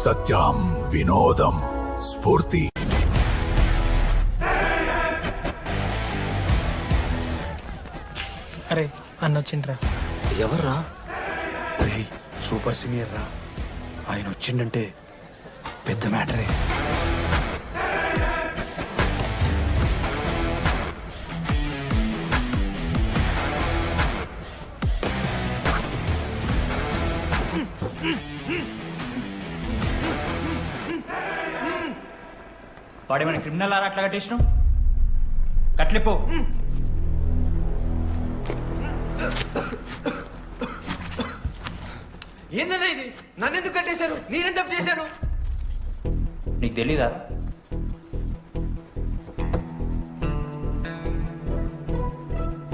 సత్యం, వినోదం, స్ఫూర్తి. అరే అన్నొచ్చిండ్రా. ఎవర్రా? రే సూపర్ సీనియర్ రా, ఆయన వచ్చిండంటే పెద్ద మ్యాటరే. వాడేమైనా క్రిమినల్ ఆరా అట్లా కట్టేసినావు? కట్లిపో. ఏందన్నా ఇది? నన్నెందుకు కట్టేశారు? నేనేం తప్పు చేశాను? నీకు తెలీదా?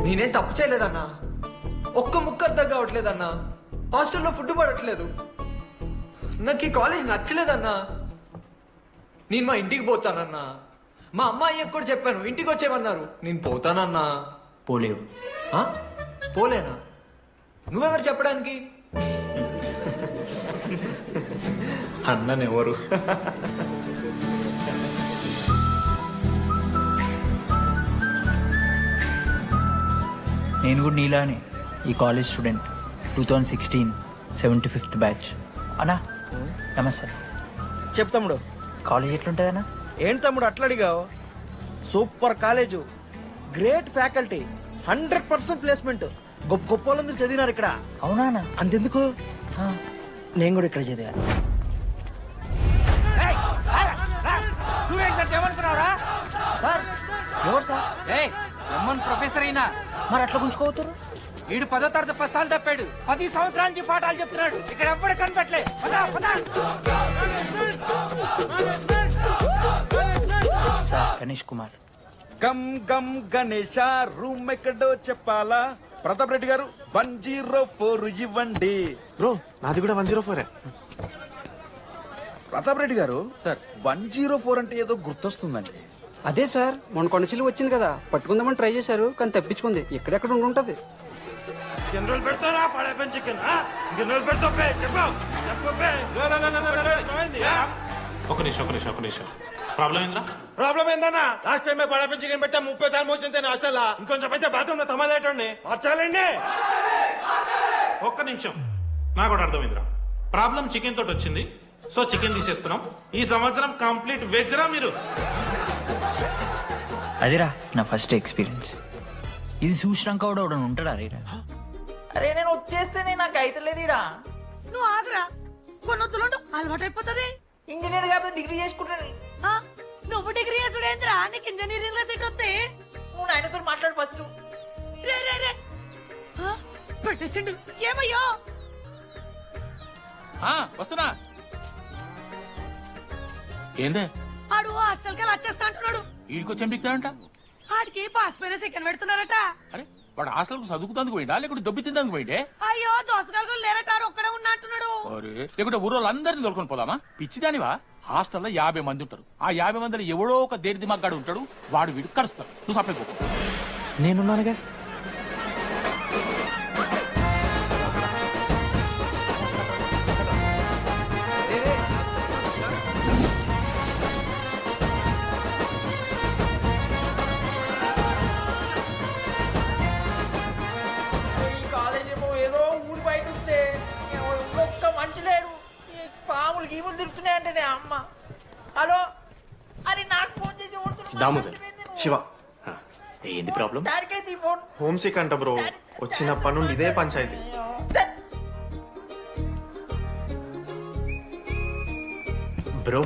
నేనేం తప్పు చేయలేదన్నా. ఒక్క ముక్క అర్థం కావట్లేదన్నా. హాస్టల్లో ఫుడ్ పడట్లేదు. నాకు ఈ కాలేజ్ నచ్చలేదన్నా. నేను మా ఇంటికి పోతానన్నా. మా అమ్మాయి కూడా చెప్పాను, ఇంటికి వచ్చేమన్నారు. నేను పోతానన్నా. పోలేవు. ఆ? పోలేనా? నువ్వెవరు చెప్పడానికి? అన్ననెవరు? నేను కూడా నీలానే ఈ కాలేజ్ స్టూడెంట్, 2016 75th బ్యాచ్. అన్నా నమస్తే. చెప్పు తమ్ముడు. కాలేజ్ ఎట్లుంటుందన్నా? ఏంటి తమ్ముడు అట్లా అడిగావు? Super college, great faculty, 100% placement. గొప్ప గొప్ప వాళ్ళందరూ చదివినారు ఇక్కడ. అవునా అన్న? అంతెందుకు, నేను కూడా ఇక్కడ చదివా. సార్ ఎవరు సార్? ప్రొఫెసర్ అయినా మరి అట్లా గుంజుకోవతారు? వీడు 10వ తరగతి 10 సార్లు తప్పాడు. 10 సంవత్సరాల నుంచి పాఠాలు చెప్తున్నాడు. ఇక్కడ ఎవ్వడు కనిపెట్టలే. సార్ గణేష్ కుమార్. గమ్ గమ్ గణేష, రూమ్ ఎక్కడో చెప్పాలా? ప్రతాప్ రెడ్డి గారు 104 ఇవ్వండి. బ్రో నాది కూడా 104. ప్రతాప్ రెడ్డి గారు సార్ 104 అంటే ఏదో గుర్తొస్తుందండి. అదే సార్, మొన్న కొండచిల్లి వచ్చింది కదా, పట్టుకుందామని ట్రై చేశారు కానీ తప్పించుకుంది. ఎక్కడెక్కడ ఉండి ఉంటది. ఒక నిమిషం ప్రాబ్లం ఏంద్రా? ప్రాబ్లం ఏందన్నా? లాస్ట్ టైం పడపం చికెన్ పెట్టా 30 సార్లు మోసింది హాస్టల్లా. ఇంకొంచెం అయితే బాత్రూమ్ లో తమాదేటండి మార్చాలండి. ఒక్క నిమిషం, నాకు కూడా అర్థమైందిరా. ప్రాబ్లం చికెన్ తోటి వచ్చింది, సో చికెన్ తీసేస్తున్నాం. ఈ సంవత్సరం కంప్లీట్ వెజ్ రా మీరు. అదిరా నా ఫస్ట్ ఎక్స్పీరియన్స్. ఇది చూసినాక కూడా ఒకడు ఉంటాడా రేరా? అరే నేను వచ్చేస్తేనే నాకు అయితలేదు ఇడా. నువ్వు ఆగరా, కొన్నొద్దులు అలవాటు అయిపోతుంది. ఇంజనీర్ కాబట్టి డిగ్రీ చేసుకుంటాను. నువ్వు డిగ్రీ చేసుడేంద్రా, నీకు ఇంజనీరింగ్ లో సీట్ వస్తే. నువ్వు నాయనతో మాట్లాడు ఫస్ట్. రే రే రే పెట్టేసిండు. ఏమయ్యో వస్తున్నా. ఏందే ఆడు హాస్టల్ కి వచ్చేస్తా అంటున్నాడు. వీడికొచ్చి ఎంపిక్తాడంట. ఆడికి పాస్ పైన సెకండ్ పెడుతున్నారట. అరే వాడు హాస్టల్ కు చదువుకుతానికి పోయిండా లేకుంటే దొబ్బి తిందానికి పోయిండే? అయ్యో దోసగాళ్ళు లేరట, ఆడు ఒక్కడే ఉన్నా అంటున్నాడు. అరే లేకుంటే ఊరోళ్ళందరినీ దొరుకుని పోదామా? పిచ్చిదానివా? హాస్టల్లో 50 మంది ఉంటారు. ఆ 50 మందిలో ఎవడో ఒక దేడి దిమాగ్గాడు ఉంటాడు. వాడు వీడు కరుస్తాడు. నువ్వు సప్లై పో. నేనున్నానుగా. ఏదో ఊరి బయట వస్తే ఒక్క మంచి లేడు. పాములు గీములు తిరుగుతున్నాయంటే అమ్మ. హలో, అరే నాకు ఫోన్ చేసి దామోదర్, శివ, ఏంది ప్రాబ్లం? డాడీకైతే ఈ ఫోన్. హోమ్ సిక్ అంట బ్రో. వచ్చినప్పటి నుండి ఇదే పంచాయతీ. బ్రో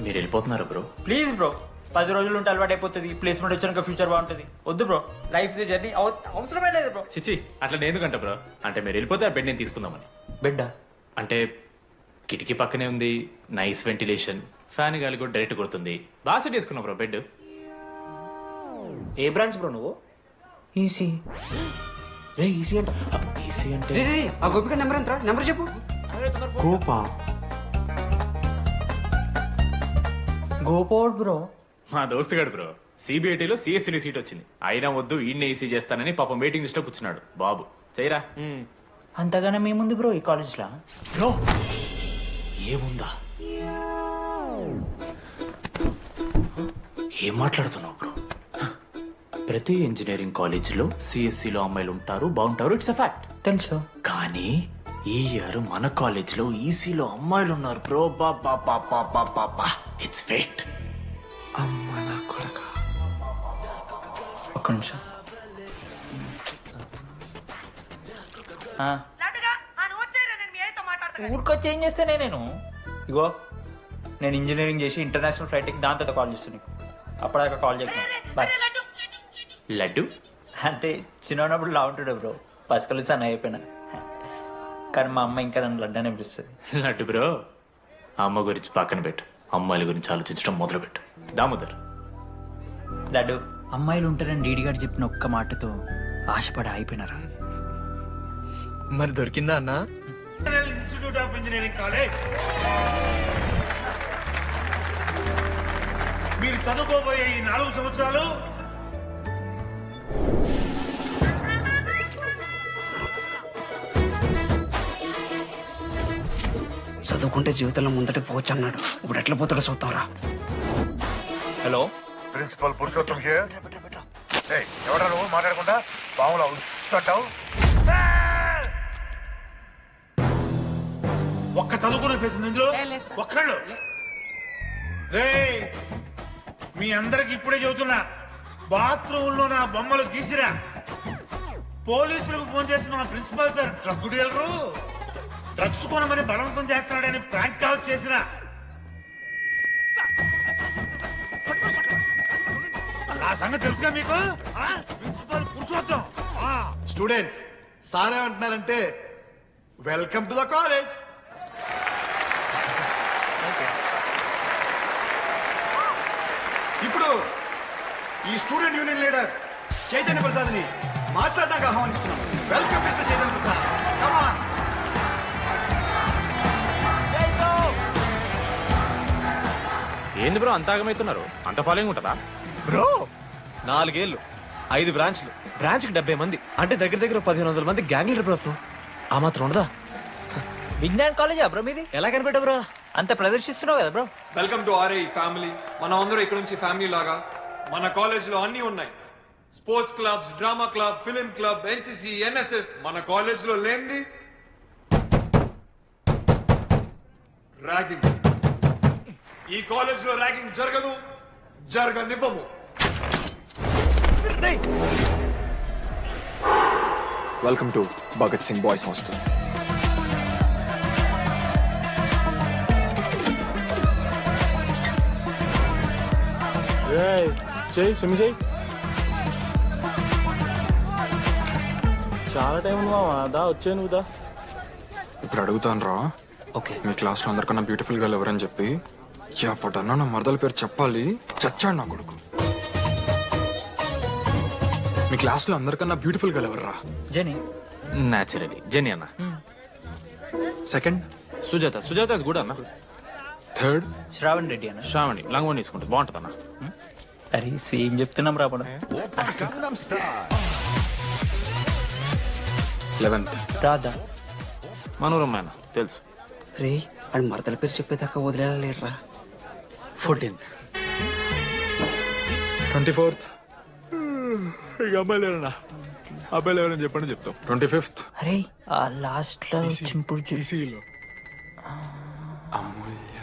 మీరు వెళ్ళిపోతున్నారా బ్రో? ప్లీజ్ బ్రో, 10 రోజులు ఉంటే అలవాటు అయిపోతుంది. ప్లేస్మెంట్ వచ్చాక ఫ్యూచర్ బాగుంటుంది. వద్దు బ్రో, లైఫ్ జర్నీ అవసరమే లేదు బ్రో. చిచ్చి అట్లా నేను ఎందుకంట బ్రో? అంటే మీరు వెళ్ళిపోతే ఆ బెడ్ నేను తీసుకుందామని. బిడ్డ అంటే కిటికీ పక్కనే ఉంది, నైస్ వెంటిలేషన్, ఫ్యాన్ గాలి కూడా డైరెక్ట్ కొడుతుంది. బాగా సెట్ చేసుకున్నా బ్రో బెడ్. ఏ బ్రాంచ్ బ్రో నువ్వు? ఈసీ. ఈసీ అంట. ఈసీ అంటే రే రే, ఆ గోపిక నెంబర్ ఎంత? నెంబర్ చెప్పు. కోపా గోపోడ్ బ్రో. మా దోస్తుగాడు బ్రో సిబిఐటీలో సిఎస్సీ సీట్ వచ్చింది. అయినా వద్దు ఈయన ఈసీ చేస్తానని పాపం వెయిటింగ్ లిస్ట్ లో కూర్చున్నాడు. బాబు చేయరా. అంతగానే మేముంది బ్రో ఈ కాలేజ్లో. బ్రో ఏముందా? ఏం మాట్లాడుతున్నావు బ్రో? ప్రతి ఇంజనీరింగ్ కాలేజీలో సిఎస్సిలో అమ్మాయిలు ఉంటారు, బాగుంటారు, ఇట్స్ అ ఫ్యాక్ట్. తెలుసు. కానీ ఈ ఇయర్ మన కాలేజీలో ఈసీలో అమ్మాయిలు ఉన్నారు బ్రో. Baba it's fate. అమ్మ నా కొడక. ఒక్క నిమిషం. ఊరికొచ్చి ఏం చేస్తానే నేను? ఇగో నేను ఇంజనీరింగ్ చేసి ఇంటర్నేషనల్ ఫ్లైట్కి దాంతో కాల్ చేస్తాను నీకు. అప్పటిదాకా కాల్ చేస్తాను. బాయ్. లడ్డు అంటే చిన్నప్పుడు లా ఉంటాడు బ్రో, పసుకలు సన్న అయిపోయినా. కానీ మా అమ్మ ఇంకా నన్ను లడ్డు అని పిలుస్తుంది. లడ్డు బ్రో, అమ్మ గురించి పక్కన పెట్టు, అమ్మాయిల గురించి ఆలోచించడం మొదలుపెట్టు. దామోదర్, లడ్డు, అమ్మాయిలు ఉంటారని డీడీ గారు చెప్పిన ఒక్క మాటతో ఆశపడి అయిపోయినారా? మరి దొరికిందా అన్నా? Institute of engineering college. మీరు చదువుకోబోయే ఈ 4 సంవత్సరాలు చదువుకుంటే జీవితంలో ముందట పోవచ్చు అన్నాడు. ఇప్పుడు ఎట్లా పోతాడో చూద్దాంరా. Hello, principal Purushottam here. ఎవడా నువ్వు మాట్లాడకుండా పాములా ఉస్సంటావు? ఒక్క చదువుకునే ఫేస్ ఇందులో ఒక్కళ్ళు. రేయ్, మీ అందరికి ఇప్పుడే చెబుతున్నా, బాత్రూమ్ లో నా బొమ్మలు గీసిరా. పోలీసులకు ఫోన్ చేసి మా principal sir drug dealer drugs కొనమని బలవంతం చేస్తున్నాడని ప్రాంక్ కాల్ చేసిన. ఆ సంగతి తెలుసుగా మీకు? ప్రిన్సిపల్ పురుషోత్తం. స్టూడెంట్స్, సార్ ఏమంటున్నారంటే వెల్కమ్ టు ద కాలేజ్. ఇప్పుడు ఈ student union leader Chaitanya Prasad ని మాట్లాడడానికి ఆహ్వానిస్తున్నాం. Welcome mister Chaitanya Prasad. Come on. ఏంది బ్రో అంత ఆగమవుతున్నారు? అంత ఫాలోయింగ్ ఉంటుందా? బ్రో 4 ఏళ్ళు 5 బ్రాంచ్లు, బ్రాంచ్కి 70 మంది, అంటే దగ్గర దగ్గర 1500 మంది గ్యాంగ్ లీడర్ బ్రో. ఆ మాత్రం ఉండదా? విజ్ఞాన్ కాలేజా బ్రో మీది? ఎలా కనిపెట్టా బ్రో? అంత ప్రదర్శిస్తున్నావు కదా bro. Welcome to R I family. మనం అందరూ ఇక్కడ నుంచి ఫ్యామిలీ లాగా. మన కాలేజ్ లో అన్ని ఉన్నాయి. Sports clubs, drama club, film club, NCC, NSS. మన కాలేజ్ లో లేనిది ర్యాగింగ్. ఈ కాలేజ్ లో ర్యాగింగ్ జరగదు, జరగనివ్వము. Welcome to Bhagat Singh boys hostel. చాలా టైం దా వచ్చే నువ్వు దా. ఇప్పుడు అడుగుతాను రా. ఓకే. మీ క్లాస్లో అందరికన్నా బ్యూటిఫుల్ గర్ల్ ఎవరని చెప్పి ఎవడన్నా నా మరదల పేరు చెప్పాలి. చచ్చాడు నా కొడుకు. మీ క్లాస్లో అందరికన్నా బ్యూటిఫుల్ గర్ల్ ఎవర్రా? జని. న్యాచురలీ జెనీ అన్న. సెకండ్ సుజాత. సుజాత కూడా అన్న. థర్డ్ శ్రావణ్ రెడ్డి అన్న. శ్రావణి లంగోని తీసుకుంటే బాగుంటుంది అన్న. అరే సేమ్ చెప్తున్నాం రాపడం. 11th రాదా? మనోరమ్మ అన్న తెలుసు. రే, వాడు మరదల పేరు చెప్పేదాకా వదిలేరా. 14th 24th ఇక అమ్మాయిలు ఎవరన్నా, అబ్బాయిలు ఎవరని చెప్పండి చెప్తాం. 25th అరే ఆ లాస్ట్ లో చింపుడు ఈసీలో అమూల్య.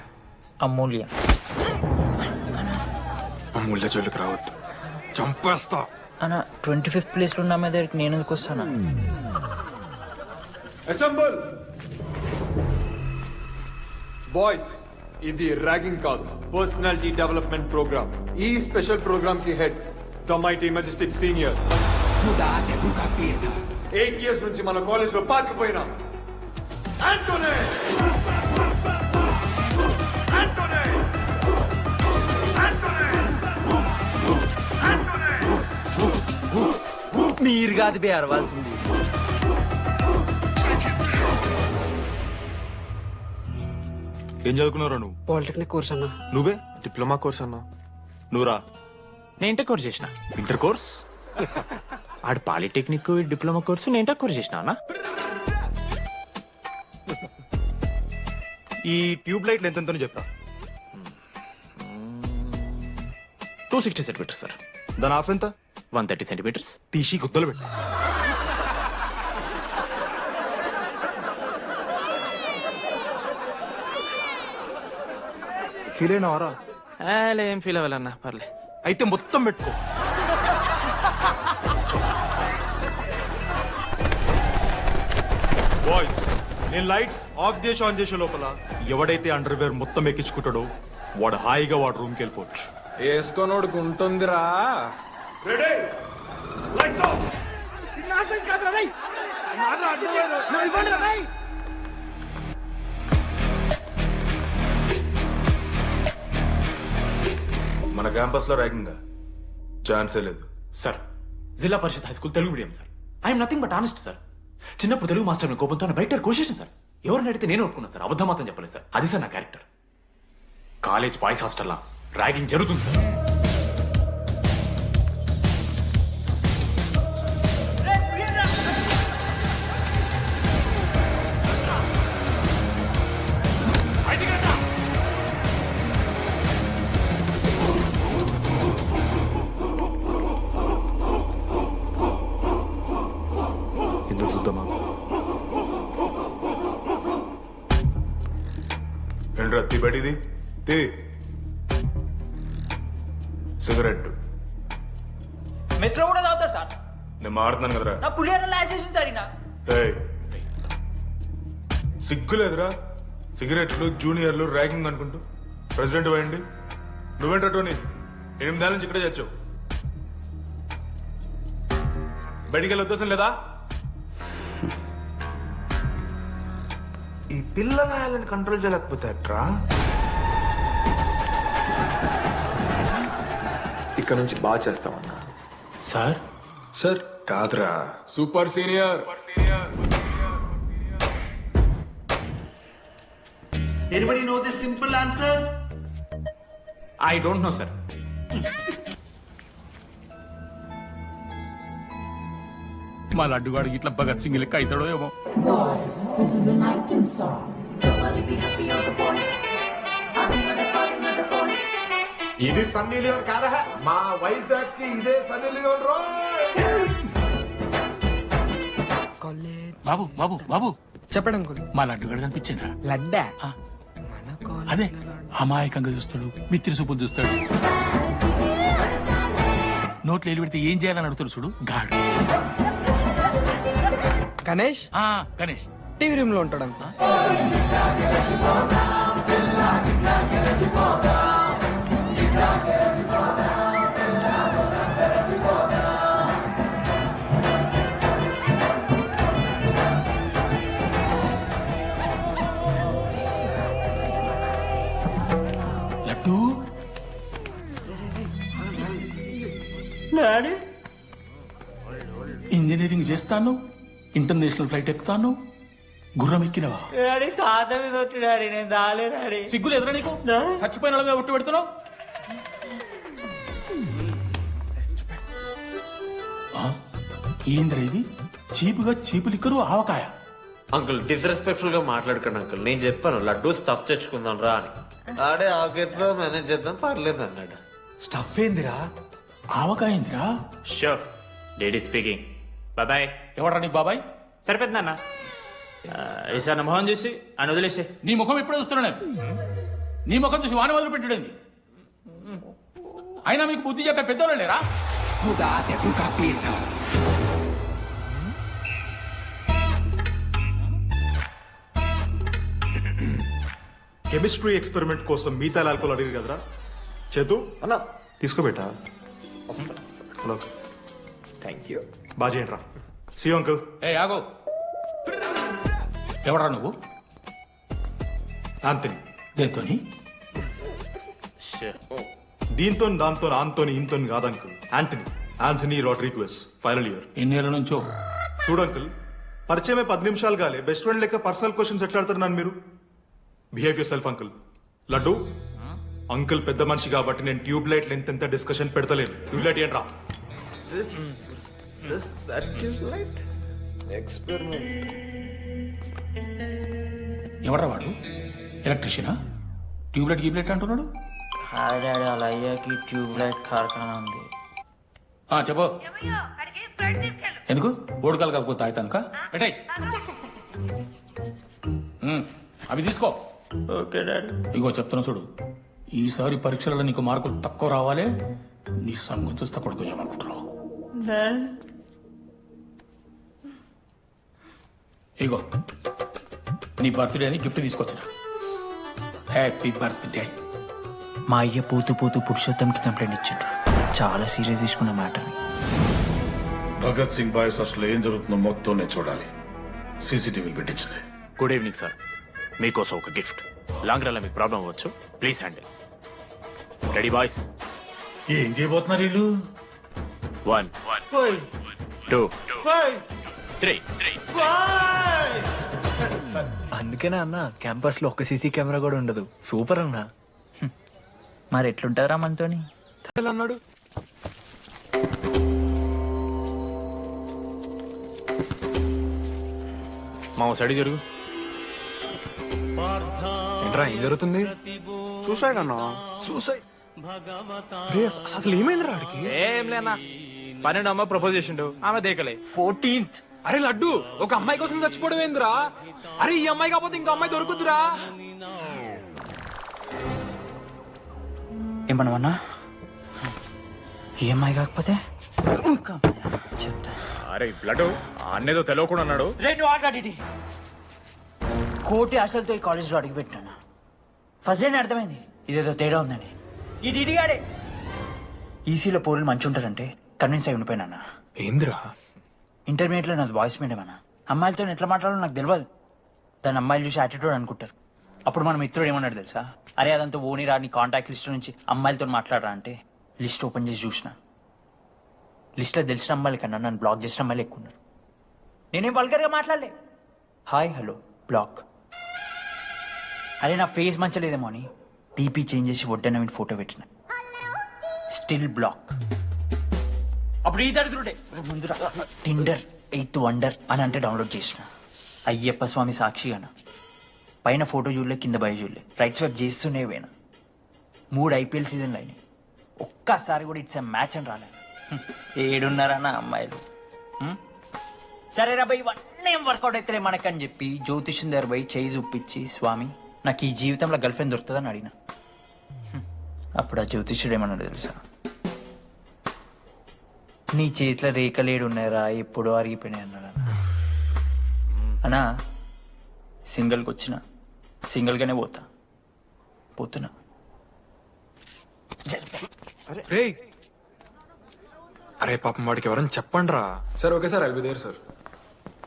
అమూల్య. అమూల్య జోలికి రావద్దు, చంపేస్తా. అన్న 25th ప్లేస్ లో ఉన్న అమ్మాయి దగ్గరికి నేను ఎందుకు వస్తానా? Assemble boys. ఇది ర్యాగింగ్ కాదు, పర్సనాలిటీ డెవలప్మెంట్ ప్రోగ్రామ్. ఈ స్పెషల్ ప్రోగ్రామ్ కి head the mighty Majestic senior. 8 years నుంచి మన కాలేజ్ లో పాతిపోయినా ఆంటోనీ. మీరు కాదు బే అరవాల్సింది. ఏం చదువుకున్నారా నువ్వు? పాలిటెక్నిక్ కోర్స్ అన్నా. నువ్వే డిప్లొమా కోర్స్ అన్నా. నువ్వురా నేను ఇంటర్ కోర్స్ చేసిన. Inter course. ఆడు పాలిటెక్నిక్ డిప్లొమా కోర్సు, నేను ఇంటర్ కోర్స్ చేసిన అన్న. ఈ ట్యూబ్ లైట్లు ఎంతెంతనో చెప్తా. 260 సెంటీమీటర్స్ సార్. దాని ఆఫ్ ఎంత? 130 సెంటీమీటర్స్. తీసి గుద్దలు పెట్టు. ఫీల్ అయినావారా? ఏం ఫీల్ అవ్వాలన్నా పర్లే. అయితే మొత్తం పెట్టుకో. బాయ్స్, నేను లైట్స్ ఆఫ్ చేసి ఆన్ చేసే లోపల ఎవడైతే అండర్వేర్ మొత్తం ఎక్కించుకుంటాడో వాడు హాయిగా వాడు రూమ్కి వెళ్ళిపోవచ్చు. వేసుకోనోడుకు ఉంటుందిరా. Ready, lights off. మన క్యాంపస్ లో ర్యాగింగ్ ఛాన్సే లేదు sir, zilla parishad high school Telugu medium sir. I'm nothing but honest sir. చిన్నప్పుడు తెలుగు మాస్టర్ కోపంతో బయట కోసేసిన సార్. ఎవరిని అడిగితే నేను ఒప్పుకున్నాను సార్. అబద్ధం మాత్రం చెప్పలేదు సార్. అది సార్ నా క్యారెక్టర్. కాలేజ్ బాయ్స్ హాస్టల్లా ర్యాగింగ్ జరుగుతుంది సార్. ఎందుకు చూద్దామా? ఏంట్రా తిబడిది తే సిగరెట్ మెస్లో కూడా తాగుతారు సార్. నేను మాడుతున్నాను కదరా. నా పులిహోర లాస్ట్ చేసింది సార్ ఈయన. ఏయ్, సిగ్గులేదురా? సిగరెట్లు జూనియర్లు ర్యాగింగ్ అనుకుంటూ ప్రెసిడెంట్ పోయండి. నువ్వేంట్రా టోనీ 8 ఏళ్ళ నుంచి ఇక్కడే చచ్చావు. బయటికి వెళ్ళే ఉద్దేశం లేదా? ఈ పిల్లలని కంట్రోల్ చేయలేకపోతాట్రా. ఇక్కడ నుంచి బాగా చేస్తామన్నా. సార్ సార్ కాదురా, super senior. Anybody know the simple answer? I don't know sir. మా లడ్డుగాడు ఇట్లా భగత్ సింగ్ లెక్క అవుతాడో ఏమో. ఇది సన్నీ లియోన్ కాదా? మా వైజాగ్ కి ఇదే సన్నీ లియోన్ రో. బాబు బాబు బాబు చెప్పండి అంకుల్. మా లడ్డుగాడు కనిపించిందా? లడ్డా ఆ. అదే అమాయకంగా చూస్తాడు, మిత్రి చూపులు చూస్తాడు. నోట్లు ఎలి పెడితే ఏం చేయాలని అడుగుతాడు చూడు గాడు. గణేష్ గణేష్ టీవీ రూమ్ లో ఉంటాడు అంకుల్. లడ్డు ఇంజనీరింగ్ చేస్తాను, ఇంటర్నేషనల్ ఫ్లైట్ ఎక్కుతాను, గుర్రం ఎక్కినవా? డాడీ తాత మీద ఒట్టు డాడీ, నేను దాలే డాడీ. సిగ్గులు ఎదురా నీకు? చచ్చిపోయిన వాళ్ళ మీద ఒట్టు పెడుతున్నావు. ఏంద్రా ఇది? చీపుగా చీపు లిక్కరు ఆవకాయ. అంకుల్ డిస్రెస్పెక్ట్ఫుల్ గా మాట్లాడకండి అంకుల్. నేను చెప్పాను లడ్డూ స్టఫ్ తెచ్చుకుందాం రా అని. ఆడే ఆకేద్దో మేనేజ్ చేద్దాం పర్లేదు అన్నాడు. స్టఫ్ ఏందిరా? ఆవకాయ ఏందిరా? Sure, daddy speaking. బాయ్. ఎవడ్రా నీకు బాబాయ్? సరిపోతుందన్న. ఈసారి నా మొహం చూసి అని వదిలేసే. నీ ముఖం ఎప్పుడూ చూస్తున్నా నేను. నీ ముఖం చూసి వాన వదిలి పెట్టడండి. అయినా మీకు బుద్ధి చెప్పే పెద్దోళ్ళు లేరా? కెమిస్ట్రీ ఎక్స్పెరిమెంట్ కోసం మిగతా ఆల్కహాల్ అడిగారు కదరా చేతు అన్నా తీసుకోబెట్టా. Hello, thank you. బాగా చేయండి రా. See uncle. ఏ ఆగో, ఎవడరా నువ్వు? ఆంథనీ. దేంతోని? దీంతో దాంతో ఆంతోని ఇంతో కాదు uncle. Anthony, Anthony Rodrigues, final year. ఎన్నేళ్ళ నుంచో? చూడు అంకుల్, పరిచయమే 10 నిమిషాలు కాలే బెస్ట్ ఫ్రెండ్ లెక్క పర్సనల్ క్వశ్చన్స్ ఎట్లా ఆడతారు నన్ను మీరు? Behave yourself uncle. Laddu uncle పెద్ద మనిషి కాబట్టి నేను ట్యూబ్ లైట్ లెంత్ ఎంత డిస్కషన్ పెడతలేను. ట్యూబ్ లైట్ ఏంట్రా? ఎవడ్రా వాడు? ఎలక్ట్రీషియనా ట్యూబ్లైట్ గీబ్లైట్ అంటున్నాడు కాదు డాడీ అలా అయ్యాకి ట్యూబ్ లైట్ కార్ఖానా ఉంది. చెప్పు ఎందుకు ఓడికాలు కలుపుతా అవుతానుక పెట్టాయి అవి తీసుకో. Okay daddy. ఇగో చెప్తున్నా చూడు, ఈసారి పరీక్షలలో నీకు మార్కులు తక్కువ రావాలి. నీ సంగతి చూస్తే కొడుకు ఏమనుకుంటున్నావు? ఇగో నీ బర్త్డే అని గిఫ్ట్ తీసుకొచ్చిన. Happy birthday. మా అయ్య పోతూ పోతూ పురుషోత్తంకి కంప్లైంట్ ఇచ్చిండ్రు. చాలా సీరియస్ తీసుకున్న మ్యాటర్ని. భగత్ సింగ్ బాయ్స్ అసలు ఏం జరుగుతుందో మొత్తం నేను చూడాలి. సీసీటీవీలు పెట్టించింది. గుడ్ ఈవినింగ్ సార్, మీకోసం ఒక గిఫ్ట్. లాంగ్ రన్లో మీకు ప్రాబ్లం అవ్వచ్చు, ప్లీజ్ హ్యాండిల్. Ready boys? ఏం చేయబోతున్నారు వీళ్ళు? 1 2 3. అందుకేనా అన్న క్యాంపస్ లో ఒక సీసీ కెమెరా కూడా ఉండదు. సూపర్ అన్నా. మరి ఎట్లుంటారా మనతోని? అన్నాడు. మా సైడ్ జరుగు. ఏంట్రా ఏం జరుగుతుంది? సూసైడ్ అన్నా. సూసైడ్? అసలు ఏమైందిరా ఆడికి? ఏం లేనా 12 అమ్మాయి ప్రపోజ్ చేసిండు, ఆమె దేకలే. 14th. అరే లడ్డు, ఒక అమ్మాయి కోసం చచ్చిపోవడం ఏందిరా? అరే ఈ అమ్మాయి కాకపోతే ఇంకో అమ్మాయి దొరుకుతురా? ఏమన్నా ఈఎంఐ కాకపోతే చెప్తా. అరే బ్లడ్ అన్నేదో తెలియకుండా అన్నాడు. కోటి ఆశలతో ఈ కాలేజ్లో అడుగుపెట్టినా. ఫస్ట్ డే అర్థమైంది ఇదేదో తేడా ఉందని. ఈ డిడిగాడే ఈసీలో పౌరులు మంచి ఉంటారంటే కన్విన్స్ అయి ఉండిపోయినా. ఏందిరా? ఇంటర్మీడియట్లో నాది బాయ్స్ మీడియం అన్న. అమ్మాయిలతో ఎట్లా మాట్లాడాలో నాకు తెలియదు. దాని అమ్మాయిలు చూసి యాటిట్యూడ్ అనుకుంటారు. అప్పుడు మన మిత్రుడు ఏమన్నాడు తెలుసా? అరే అదంతా ఓని రా, నీ కాంటాక్ట్ లిస్ట్ నుంచి అమ్మాయిలతో మాట్లాడరా అంటే లిస్ట్ ఓపెన్ చేసి చూసిన. లిస్ట్లో తెలిసిన అమ్మాయిల కన్నా నన్ను బ్లాక్ చేసిన అమ్మాయిలు ఎక్కువ ఉన్నారు. నేనేం వల్గర్గా మాట్లాడలే. Hi hello block. అరే నా ఫేస్ మంచలేదేమో అని టీపీ చేంజ్ చేసి వడ్డన ఫోటో పెట్టిన. Still block. అప్పుడు ఈ దరిద్రుడే ముందురా టిండర్ 8th వండర్ అని అంటే డౌన్లోడ్ చేసిన. అయ్యప్ప స్వామి సాక్షి అన్న. పైన ఫోటో చూడలే, కింద బయ చూడలే, రైట్ స్వైప్ చేస్తూనే పోయినా. 3 IPL సీజన్లు అయినాయి. ఒక్కసారి కూడా ఇట్స్ మ్యాచ్ అని రాలేదు. 7 అమ్మాయిలు. సరే రా భయ్, ఇవన్నీ ఏం వర్కౌట్ అవుతాయి మనకని చెప్పి జ్యోతిష్యం దగ్గర పోయి చేయి చూపించి, స్వామి నాకు ఈ జీవితంలో గర్ల్ ఫ్రెండ్ దొరుకుతుందని అడిగిన. అప్పుడు ఆ జ్యోతిష్యుడు ఏమన్నాడు తెలుసా? నీ చేతిలో రేఖలేడు ఉన్నాయరా, ఎప్పుడో అరిగిపోయినాయి అన్నాడు. అన్నా సింగిల్కి వచ్చిన సింగిల్గానే పోతున్నా. రేయ్, అరే పాపం వాడికి ఎవరైనా చెప్పండి రా. Sir okay sir, I'll be there sir.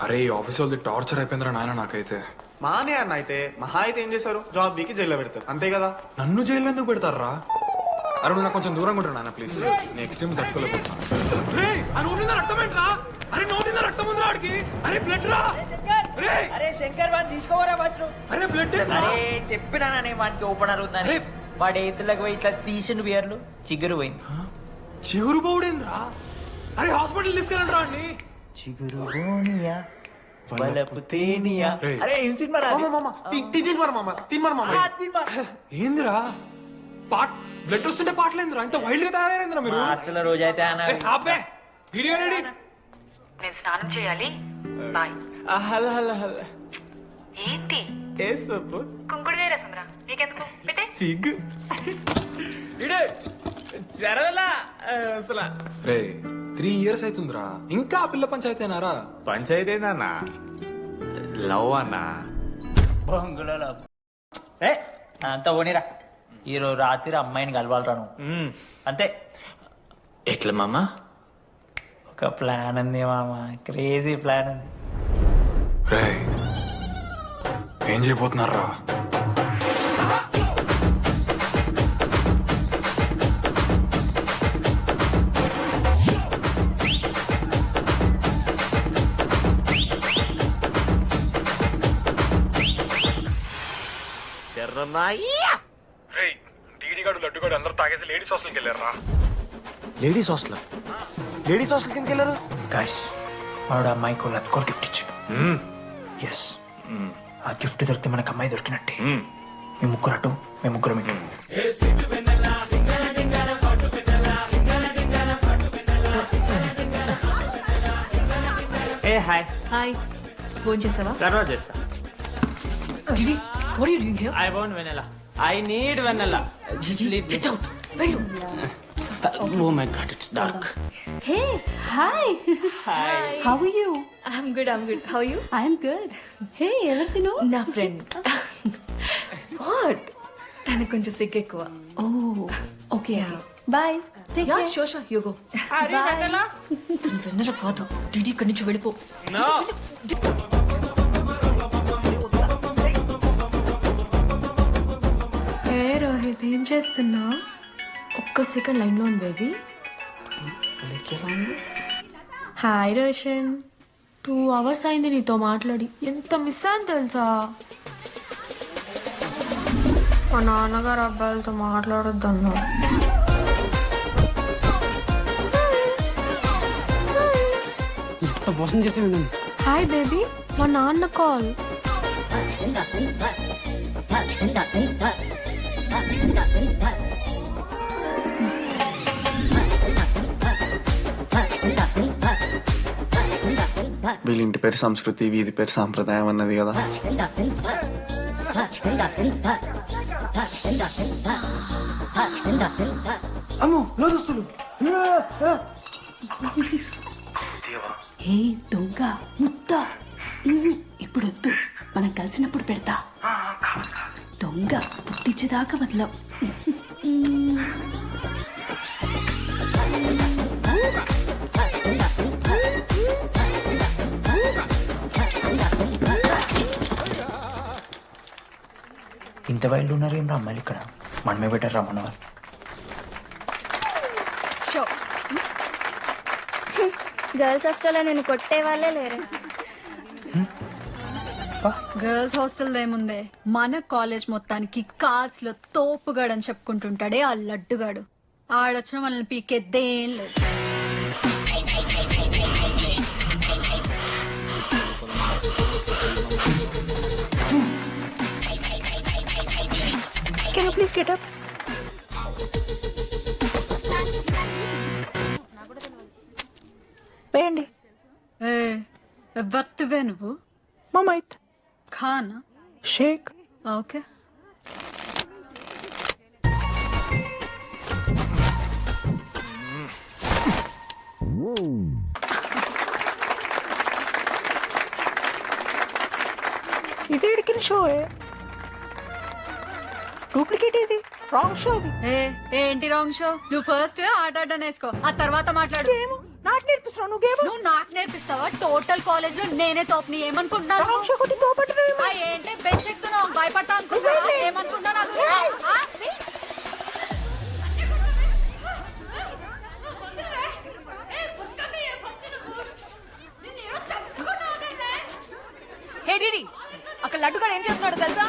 అరే ఈ ఆఫీస్ వాళ్ళది టార్చర్ అయిపోయిందిరా నాయన నాకైతే. మానే అన్న అయితే మహా అయితే ఏం చేశారు? జాబ్ వీకి జైల్లో పెడతారు అంతే కదా. నన్ను జైల్లో ఎందుకు పెడతారా? అరే నువ్వు నాకు కొంచెం దూరంగా ఉంటాను నాన్న ప్లీజ్. నేను ఎక్స్ట్రీమ్ తట్టుకోలేకపోతున్నా. అరే నోటిన రక్తం ఉందిరా ఆడికి. అరే బ్లడ్ రా. అరే శంకర్ వాడిని తీసుకోవరా ఫస్ట్. అరే బ్లడ్. అరే చెప్పినా వాడికి ఓపెనర్ ఉందని. వాడి ఎత్తులకు పోయి ఇట్లా తీసిన బియర్లు చిగురు పోయింది. చిగురు బౌడేంద్రా? అరే హాస్పిటల్ తీసుకెళ్ళండి రా అండి. చిగురు బోనియా బలపు తేనియా. అరే ఏం సినిమా రా? ఏందిరా పాట్ బ్లడ్ వస్తుంటే పాటలేందిరా? ఇంత వైల్డ్ గా తయారైందిరా మీరు. హాస్టల్ రోజైతే అబ్బే వీడియో రెడీ. నేను స్నానం చేయాలి. బాయ్. Hello hello hello. ఏంటి ఏ సబ్బు కుంకుడుగా రసం రా, నీకెందుకు పెట్టే. సిగ్గు జరగలా అసలు. రే 3 years అవుతుందిరా, ఇంకా ఆ పిల్ల పంచాయతీ అయినారా? పంచాయతీ ఏందన్నా? లవ్ అన్నా. బొంగులో అంతా ఓనిరా. ఈరోజు రాత్రి అమ్మాయిని కలవాలరా నువ్వు. అంతే. ఎట్లా మామ? ఒక ప్లాన్ ఉంది మామ, క్రేజీ ప్లాన్ ఉంది. రే ఏం చేయబోతున్నారా? లడ్డుగాడు అందరూ తాగేసి లేడీస్ హాస్టల్కి వెళ్ళారా? Ladies hostel? లేడీస్ హాస్టల్ కిందకి వెళ్ళారు గైస్. వాడు అమ్మాయికి లత్కోర్ గిఫ్ట్ ఇచ్చాడు. ఎస్, ఆ గిఫ్ట్ దొరికితే మనకు అమ్మాయి దొరికినట్టే. మీ ముగ్గురు అటు మేము ముగ్గురు ఇటు. ఏ హాయ్ హాయ్ ఫోన్ చేసావా తర్వాత చేస్తా. Didi what are you doing here I want Vennela. I need Vennela. Get out వెళ్ళు oh my God it's dark. Hey hi hi. How are you I'm good. How are you? I am good hey ఎవరిదిను నా friend. What? తనకు కొంచెం సిగ్గు ఎక్కువ. Oh okay bye take ya care sure you go. Bye Vennela కాదు డిడి ఇక్కడి నుంచి వెళ్ళిపో. నో. హే రోహిత్ ఏం చేస్తున్నా? ఒక్క సెకండ్ లైన్ లో బేబీ. హాయ్ రోషన్, 2 hours అయింది నీతో మాట్లాడి. ఎంత మిస్ అని తెలుసా? మా నాన్నగారు అబ్బాయిలతో మాట్లాడొద్దన్నా. ఎంత మోసం చేసి విన్నాను. హాయ్ బేబీ, మా నాన్న కాల్. వీళ్ళ ఇంటి పేరు సంస్కృతి, వీధి పేరు సాంప్రదాయం అన్నది కదా. అమ్మో లోదస్తులు. ఏ దొంగ ముత్త ఇప్పుడు వద్దు మనం కలిసినప్పుడు పెడతా దొంగ పుట్టించేదాకా వదలం ఇంత వైల్డ్ ఉన్నారు ఏం రా అమ్మాయిలు ఇక్కడ. మనమే బెటర్ రా మనవాళ్ళు. గర్ల్స్ హాస్టల్లో నేను కొట్టే వాళ్ళే లేరు. గర్ల్స్ హాస్టల్ ఏముందే, మన కాలేజ్ మొత్తానికి కార్స్ లో తోపుగాడని చెప్పుకుంటుంటాడే ఆ లడ్డుగాడు. ఆడొచ్చిన మనల్ని పీకెద్దేం లేదు. Can you please get up? వేయండి. ఏ ఎవరివే నువ్వు? మమైత్ ఖానా? షేక్. ఓకే ఇది ఎడికిన షో డూప్లికేట్ ఇది రాంగ్ షో అది. ఏంటి రాంగ్ షో? నువ్వు ఫస్ట్ ఆట ఆట నేర్చుకో, ఆ తర్వాత మాట్లాడు. నాకు నేర్పిస్తున్నావు నువ్వు గేమ్. నువ్వు నాకు నేర్పిస్తావా? టోటల్ కాలేజ్ లో నేనే తోపని ఏమనుకుంటున్నాను? రాంగ్ షో కొట్టి తోపట్టు. ఏంటి బెంచ్ ఎక్కుతున్నావు? భయపడతా అనుకుంటున్నా? ఏమనుకుంటున్నా నాకు? హే డిడి, అక్కడ లడ్డుగాడు ఏం చేస్తున్నాడు తెలుసా?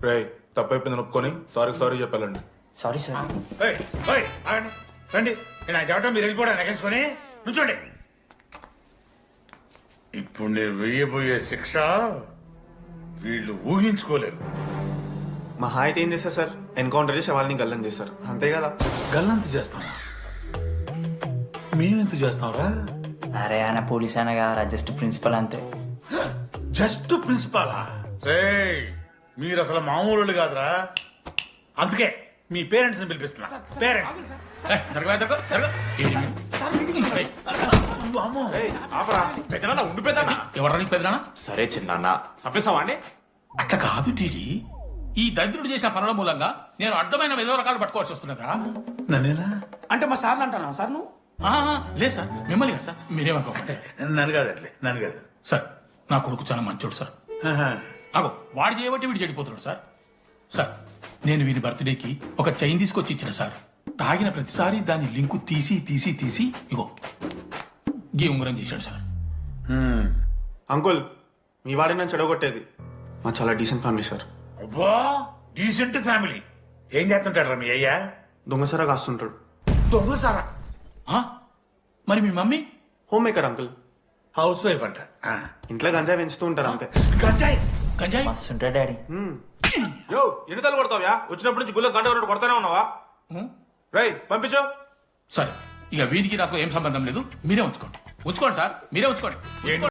రే తప్పైపోయిందని ఒప్పుకొని సారీ చెప్పాలండి. Sorry sir. రండి, నేను ఆయన చెప్పడం మీరు వెళ్ళిపోవడం ఎగేసుకొని నుంచోండి. ఇప్పుడు నేను వేయబోయే శిక్ష వీళ్ళు ఊహించుకోలేరు. మహా అయితే ఏం చేస్తారు సార్? ఎన్కౌంటర్ చేసి వాళ్ళని గల్లం చేస్తారు అంతే కదా. గల్లంత చేస్తాం, మేమెంత చేస్తాంరా? అరే ఆయన పోలీస్ అయినా కదా, జస్ట్ ప్రిన్సిపల్ అంతే. జస్ట్ ప్రిన్సిపాలా? రే మీరు అసలు మామూలు కాదురా. అందుకే మీ పేరెంట్స్ ని పిలిపిస్తున్నా. పేరెంట్స్ ఎవరానికి పెద్దనా? సరే చిన్న చంపేస్తావా అండి? అట్లా కాదు టీడీ, ఈ దరిద్రుడు చేసిన పనుల మూలంగా నేను అడ్డమైన ఏదో రకాలు పట్టుకోవాల్సి వస్తున్నదా? నన్నేనా? అంటే మా సార్ అంటానా సార్ నువ్వు? లేదు సార్, మిమ్మల్ని కదా సార్, మీరేమనుకోకండి. నన్ను కాదు, అట్లే నన్ను కాదు. సార్ నా కొడుకు చాలా మంచోడు సార్. అగో వాడు చేయబట్టి వీడు చెడిపోతున్నాడు సార్. సార్ నేను వీరి బర్త్డేకి ఒక చైన్ తీసుకొచ్చి ఇచ్చిన సార్. తాగిన ప్రతిసారి దాని లింకు తీసి తీసి తీసి ఇగో గీ ఉంగరం చేశాడు సార్. అంకుల్ మీ వాడే నన్ను చెడగొట్టేది. మా చాలా డీసెంట్ ఫ్యామిలీ సార్. అబ్బా డీసెంట్ ఫ్యామిలీ. ఏం చేస్తుంటాడు మీ అయ్యా? దొంగసరా కాస్తుంటాడు. దొంగసారా? ఆ? మరి మీ mummy? Homemaker uncle. Housewife అంట. ఇంట్లో గంజాయి పెంచుతూ ఉంటారు అంతే. గంజాయి గంజాయి? మస్తు ఉంటాడు డాడీ. యో ఎన్నిసార్లు కొడతావ్యా? వచ్చినప్పటి నుంచి గుళ్ళ గంట కొడతానే ఉన్నావా? రై పంపించు. సరే ఇక వీరికి నాకు ఏం సంబంధం లేదు. మీరే ఉంచుకోండి. ఉంచుకోండి సార్, మీరే ఉంచుకోండి.